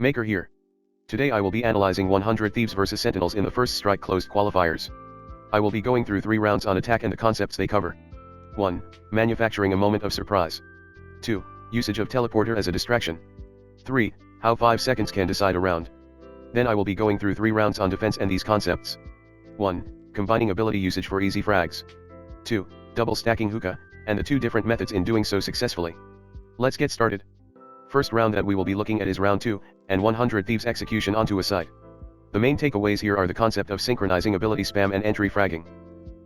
Maker here. Today I will be analyzing 100 Thieves vs Sentinels in the first strike closed qualifiers. I will be going through 3 rounds on attack and the concepts they cover. 1. Manufacturing a moment of surprise. 2. Usage of teleporter as a distraction. 3. How 5 seconds can decide a round. Then I will be going through 3 rounds on defense and these concepts. 1. Combining ability usage for easy frags. 2. Double stacking hookah, and the 2 different methods in doing so successfully. Let's get started. First round that we will be looking at is round 2, and 100 Thieves execution onto a site. The main takeaways here are the concept of synchronizing ability spam and entry fragging.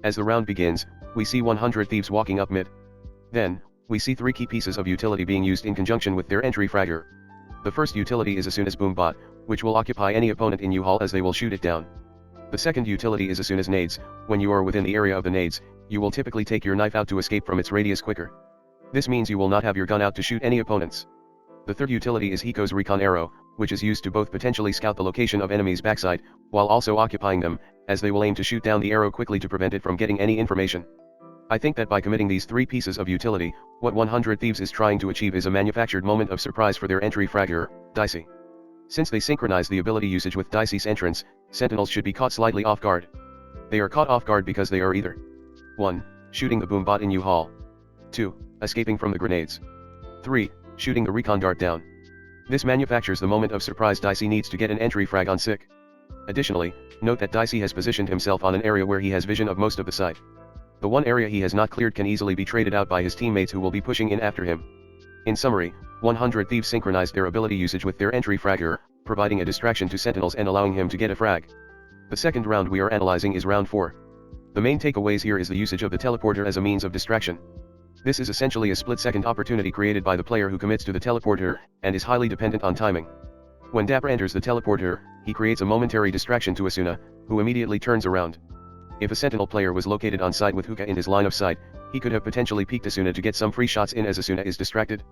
As the round begins, we see 100 Thieves walking up mid. Then, we see 3 key pieces of utility being used in conjunction with their entry fragger. The first utility is as soon as boom bot, which will occupy any opponent in U-Hall as they will shoot it down. The second utility is as soon as nades, when you are within the area of the nades, you will typically take your knife out to escape from its radius quicker. This means you will not have your gun out to shoot any opponents. The third utility is Hiko's recon arrow, which is used to both potentially scout the location of enemies' backside, while also occupying them, as they will aim to shoot down the arrow quickly to prevent it from getting any information. I think that by committing these 3 pieces of utility, what 100 Thieves is trying to achieve is a manufactured moment of surprise for their entry fragger, Dicey. Since they synchronize the ability usage with Dicey's entrance, Sentinels should be caught slightly off guard. They are caught off guard because they are either 1. Shooting the boom bot in U-Hall. 2. Escaping from the grenades. 3. Shooting the recon dart down. This manufactures the moment of surprise Dicey needs to get an entry frag on Sick. Additionally, note that Dicey has positioned himself on an area where he has vision of most of the site. The one area he has not cleared can easily be traded out by his teammates who will be pushing in after him. In summary, 100 Thieves synchronized their ability usage with their entry fragger, providing a distraction to Sentinels and allowing him to get a frag. The second round we are analyzing is round 4. The main takeaways here is the usage of the teleporter as a means of distraction. This is essentially a split-second opportunity created by the player who commits to the teleporter, and is highly dependent on timing. When Dapper enters the teleporter, he creates a momentary distraction to Asuna, who immediately turns around. If a Sentinel player was located on site with hookah in his line of sight, he could have potentially peeked Asuna to get some free shots in as Asuna is distracted.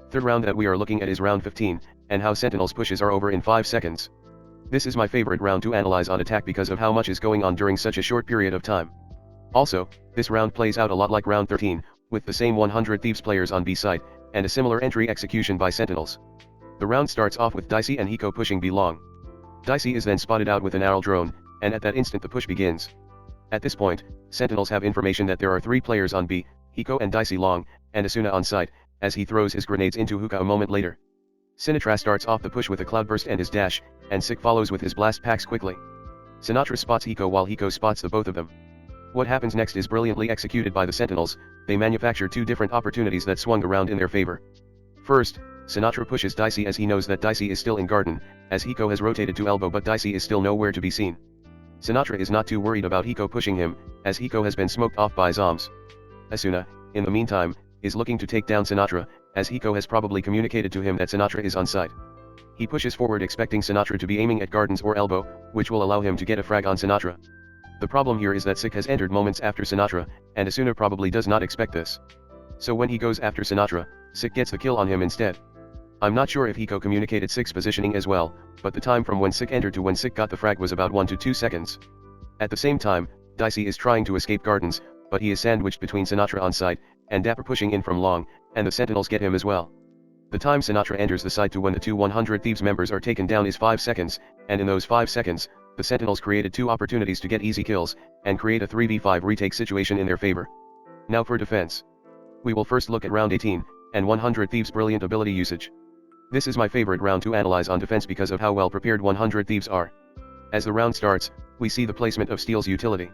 Third round that we are looking at is round 15, and how Sentinels pushes are over in 5 seconds. This is my favorite round to analyze on attack because of how much is going on during such a short period of time. Also, this round plays out a lot like round 13, with the same 100 Thieves players on B site, and a similar entry execution by Sentinels. The round starts off with Dicey and Hiko pushing B long. Dicey is then spotted out with an arrow drone, and at that instant the push begins. At this point, Sentinels have information that there are 3 players on B, Hiko and Dicey long, and Asuna on site, as he throws his grenades into hookah a moment later. Sinatra starts off the push with a cloudburst and his dash, and Sick follows with his blast packs quickly. Sinatra spots Hiko while Hiko spots the both of them. What happens next is brilliantly executed by the Sentinels. They manufacture 2 different opportunities that swung around in their favor. First, Sinatra pushes Dicey as he knows that Dicey is still in garden, as Hiko has rotated to elbow but Dicey is still nowhere to be seen. Sinatra is not too worried about Hiko pushing him, as Hiko has been smoked off by Zombs. Asuna, in the meantime, is looking to take down Sinatra, as Hiko has probably communicated to him that Sinatra is on site. He pushes forward expecting Sinatra to be aiming at gardens or elbow, which will allow him to get a frag on Sinatra. The problem here is that Sick has entered moments after Sinatra, and Asuna probably does not expect this. So when he goes after Sinatra, Sick gets the kill on him instead. I'm not sure if Hiko communicated Sick's positioning as well, but the time from when Sick entered to when Sick got the frag was about 1 to 2 seconds. At the same time, Dicey is trying to escape gardens, but he is sandwiched between Sinatra on site, and Dapper pushing in from long, and the Sentinels get him as well. The time Sinatra enters the site to when the 2 100 Thieves members are taken down is 5 seconds, and in those 5 seconds, the Sentinels created 2 opportunities to get easy kills, and create a 3v5 retake situation in their favor. Now for defense. We will first look at round 18, and 100 Thieves' brilliant ability usage. This is my favorite round to analyze on defense because of how well prepared 100 Thieves are. As the round starts, we see the placement of Steel's utility.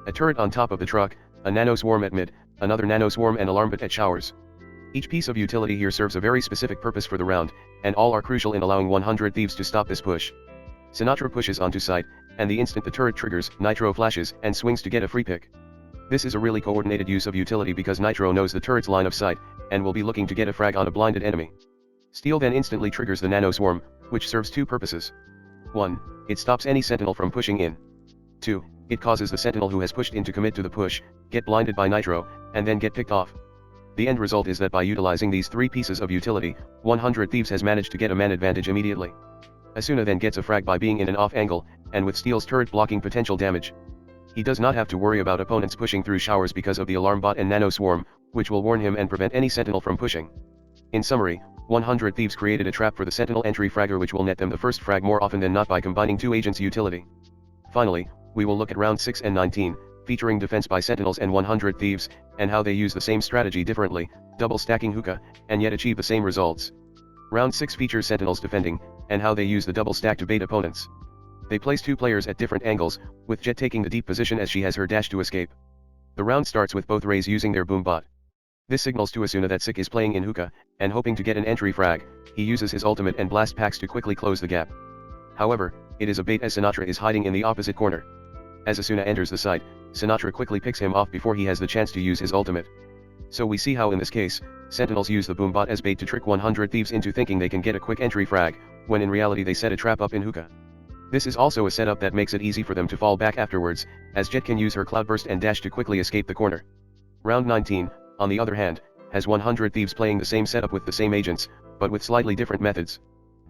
A turret on top of the truck, a nano swarm at mid, another nano swarm and alarm bot at showers. Each piece of utility here serves a very specific purpose for the round, and all are crucial in allowing 100 Thieves to stop this push. Sinatra pushes onto site, and the instant the turret triggers, Nitro flashes and swings to get a free pick. This is a really coordinated use of utility because Nitro knows the turret's line of sight, and will be looking to get a frag on a blinded enemy. Steel then instantly triggers the nano swarm, which serves 2 purposes. 1. It stops any Sentinel from pushing in. 2. It causes the Sentinel who has pushed in to commit to the push, get blinded by Nitro, and then get picked off. The end result is that by utilizing these 3 pieces of utility, 100 Thieves has managed to get a man advantage immediately. Asuna then gets a frag by being in an off angle, and with Steel's turret blocking potential damage. He does not have to worry about opponents pushing through showers because of the alarm bot and nano swarm, which will warn him and prevent any Sentinel from pushing. In summary, 100 Thieves created a trap for the Sentinel entry fragger which will net them the first frag more often than not by combining two agents' utility. Finally, we will look at round 6 and 19, featuring defense by Sentinels and 100 Thieves, and how they use the same strategy differently, double stacking hookah, and yet achieve the same results. Round 6 features Sentinels defending, and how they use the double stack to bait opponents. They place two players at different angles, with Jet taking the deep position as she has her dash to escape. The round starts with both Rays using their boom bot. This signals to Asuna that Sik is playing in hookah, and hoping to get an entry frag, he uses his ultimate and blast packs to quickly close the gap. However, it is a bait as Sinatra is hiding in the opposite corner. As Asuna enters the site, Sinatra quickly picks him off before he has the chance to use his ultimate. So we see how in this case, Sentinels use the boom bot as bait to trick 100 Thieves into thinking they can get a quick entry frag, when in reality they set a trap up in hookah. This is also a setup that makes it easy for them to fall back afterwards, as Jet can use her cloudburst and dash to quickly escape the corner. Round 19, on the other hand, has 100 Thieves playing the same setup with the same agents, but with slightly different methods.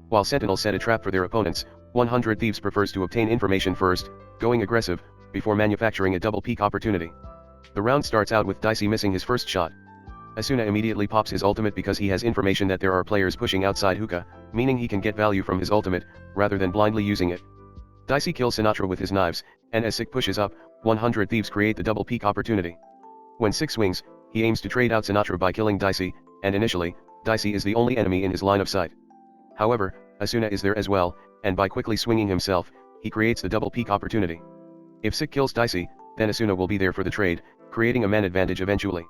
While Sentinels set a trap for their opponents, 100 Thieves prefers to obtain information first, going aggressive, before manufacturing a double peek opportunity. The round starts out with Dicey missing his first shot. Asuna immediately pops his ultimate because he has information that there are players pushing outside hookah, meaning he can get value from his ultimate, rather than blindly using it. Dicey kills Sinatra with his knives, and as Sik pushes up, 100 Thieves create the double peek opportunity. When Sik swings, he aims to trade out Sinatra by killing Dicey, and initially, Dicey is the only enemy in his line of sight. However, Asuna is there as well, and by quickly swinging himself, he creates the double peek opportunity. If Sik kills Dicey, then Asuna will be there for the trade, creating a man advantage eventually.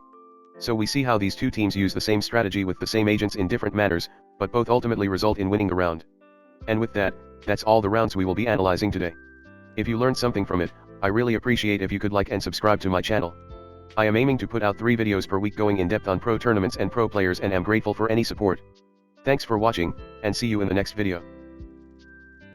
So we see how these two teams use the same strategy with the same agents in different manners, but both ultimately result in winning the round. And with that, that's all the rounds we will be analyzing today. If you learned something from it, I really appreciate if you could like and subscribe to my channel. I am aiming to put out 3 videos per week going in depth on pro tournaments and pro players and am grateful for any support. Thanks for watching, and see you in the next video.